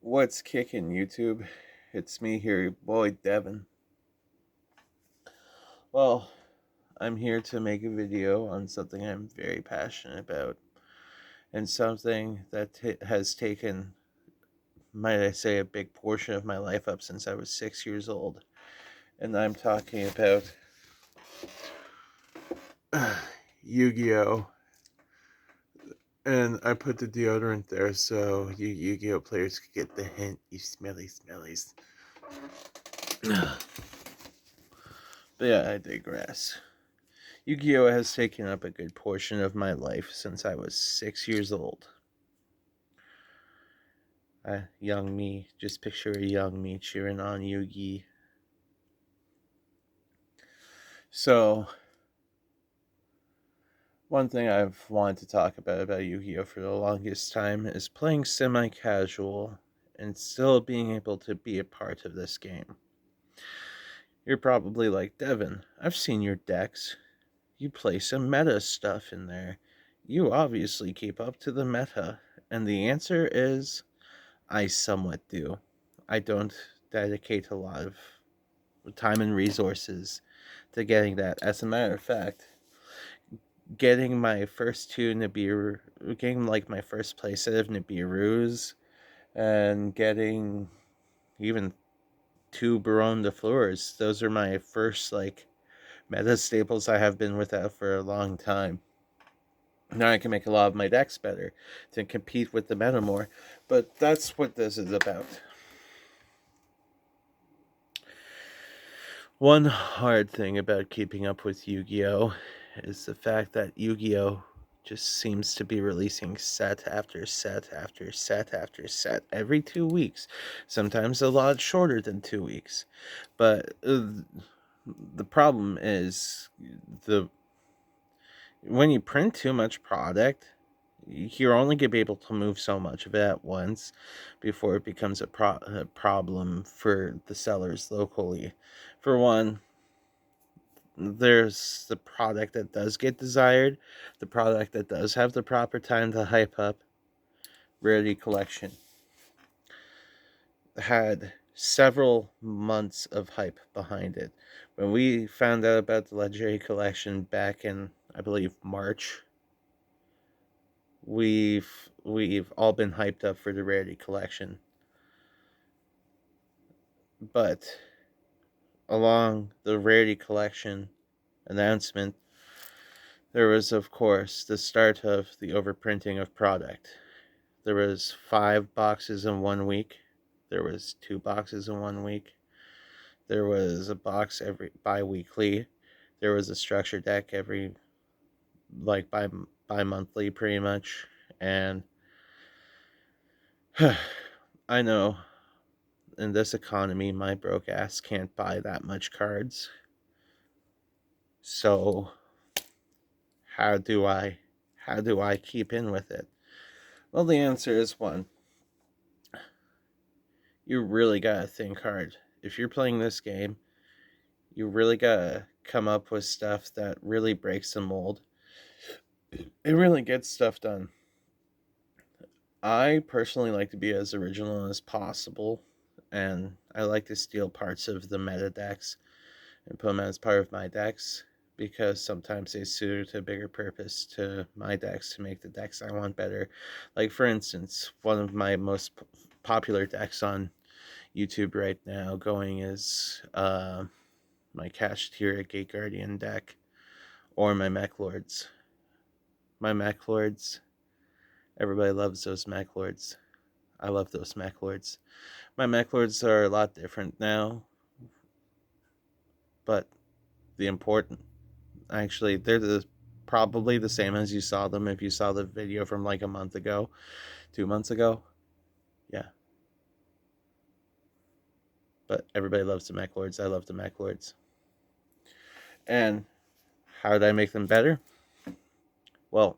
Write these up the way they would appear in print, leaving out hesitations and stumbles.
What's kicking, YouTube? It's me here, your boy Devin. Well, I'm here to make a video on something I'm very passionate about, and something that has taken, might I say, a big portion of my life up since I was 6 years old. And I'm talking about Yu-Gi-Oh! And I put the deodorant there so you Yu-Gi-Oh! Players could get the hint, you smelly smellies. But yeah, I digress. Yu-Gi-Oh! Has taken up a good portion of my life since I was 6 years old. Young me, just picture a young me cheering on Yu-Gi. So, one thing I've wanted to talk about Yu-Gi-Oh! For the longest time is playing semi-casual and still being able to be a part of this game. You're probably like, Devin, I've seen your decks. You play some meta stuff in there. You obviously keep up to the meta. And the answer is, I somewhat do. I don't dedicate a lot of time and resources to getting that. As a matter of fact, getting my first two Nibiru, getting like my first playset of Nibirus, and getting even two Baron de Fleurs, those are my first like meta staples I have been without for a long time. Now I can make a lot of my decks better to compete with the meta more, but that's what this is about. One hard thing about keeping up with Yu-Gi-Oh! Is the fact that Yu-Gi-Oh! Just seems to be releasing set after set after set after set every 2 weeks. Sometimes a lot shorter than 2 weeks. But the problem is the when you print too much product, you're only going to be able to move so much of it at once before it becomes a problem for the sellers locally. For one, there's the product that does get desired, the product that does have the proper time to hype up. Rarity Collection had several months of hype behind it. When we found out about the Legendary Collection back in, I believe, March, we've all been hyped up for the Rarity Collection. But along the Rarity Collection announcement, there was, of course, the start of the overprinting of product. There was 5 boxes in 1 week. There was 2 boxes in 1 week. There was a box every bi-weekly. There was a structure deck every like bi-monthly pretty much. And I know in this economy my broke ass can't buy that much cards. So how do I keep in with it? Well, the answer is one. You really gotta think hard. If you're playing this game, you really gotta come up with stuff that really breaks the mold. It really gets stuff done. I personally like to be as original as possible, and I like to steal parts of the meta decks and put them as part of my decks, because sometimes they suit a bigger purpose to my decks to make the decks I want better. Like, for instance, one of my most popular decks on YouTube right now going is my Kashtira Gate Guardian deck, or my Mech Lords. My Mech Lords, everybody loves those Mech Lords. I love those Mech Lords. My Mech Lords are a lot different now, but actually, they're probably the same as you saw them if you saw the video from like a month ago, 2 months ago. Yeah. But everybody loves the Mech Lords. I love the Mech Lords. And how did I make them better? Well,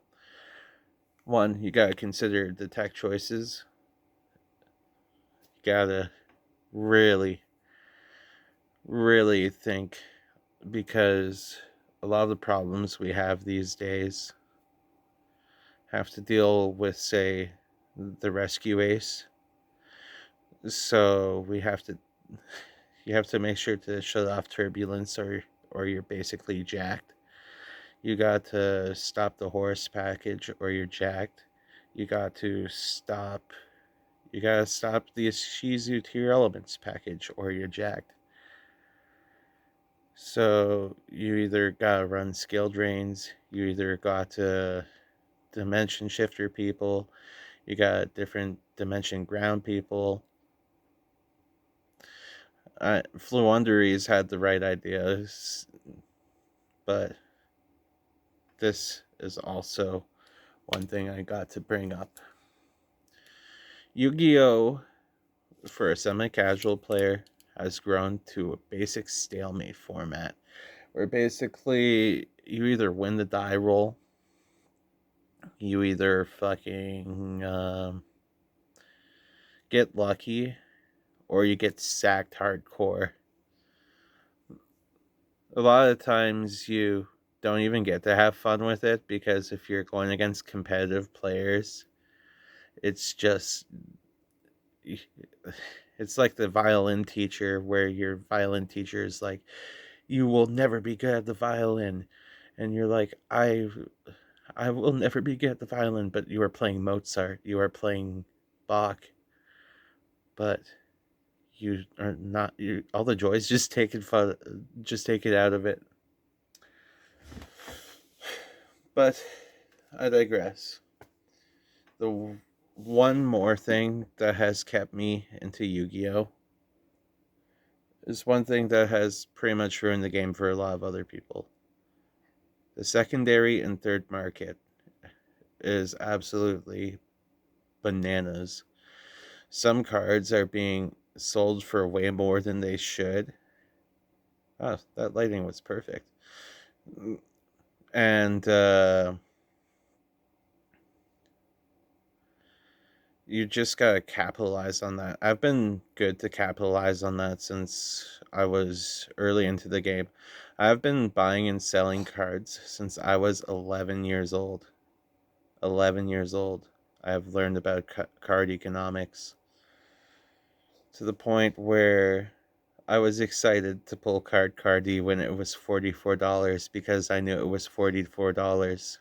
one, you gotta consider the tech choices. You gotta really, really think, because a lot of the problems we have these days have to deal with, say, the Rescue Ace, So you have to make sure to shut off turbulence, or you're basically jacked. You got to stop the horse package, or you're jacked. You got to stop. You gotta stop the Shizu tier elements package, or you're jacked. So you either gotta run skill drains, you either got to dimension shifter people, you got different dimension ground people. Fluunderies had the right ideas, but this is also one thing I got to bring up. Yu-Gi-Oh! For a semi-casual player has grown to a basic stalemate format, where basically you either win the die roll, you either fucking get lucky, or you get sacked hardcore. A lot of times you don't even get to have fun with it, because if you're going against competitive players, it's just it's like the violin teacher, where your violin teacher is like, you will never be good at the violin, and you're like, I will never be good at the violin, but you are playing Mozart, you are playing Bach, but you are not. You all the joys just taken fun, just take it out of it. But I digress. The one more thing that has kept me into Yu-Gi-Oh is one thing that has pretty much ruined the game for a lot of other people. The secondary and third market is absolutely bananas. Some cards are being sold for way more than they should. Oh, that lighting was perfect. And you just gotta capitalize on that. I've been good to capitalize on that since I was early into the game. I've been buying and selling cards since I was 11 years old. 11 years old. I have learned about card economics to the point where I was excited to pull Cardi when it was $44, because I knew it was $44.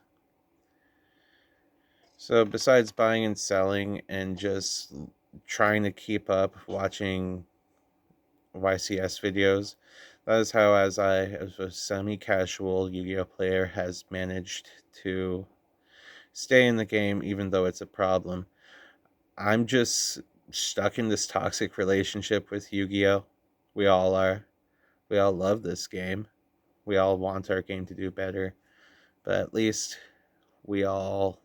So besides buying and selling and just trying to keep up watching YCS videos, that is how, as a semi-casual Yu-Gi-Oh player, has managed to stay in the game even though it's a problem. I'm just stuck in this toxic relationship with Yu-Gi-Oh. We all are. We all love this game. We all want our game to do better, but at least we all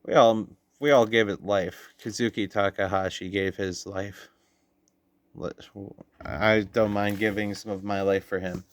we all we all gave it life. Kazuki Takahashi gave his life. I don't mind giving some of my life for him.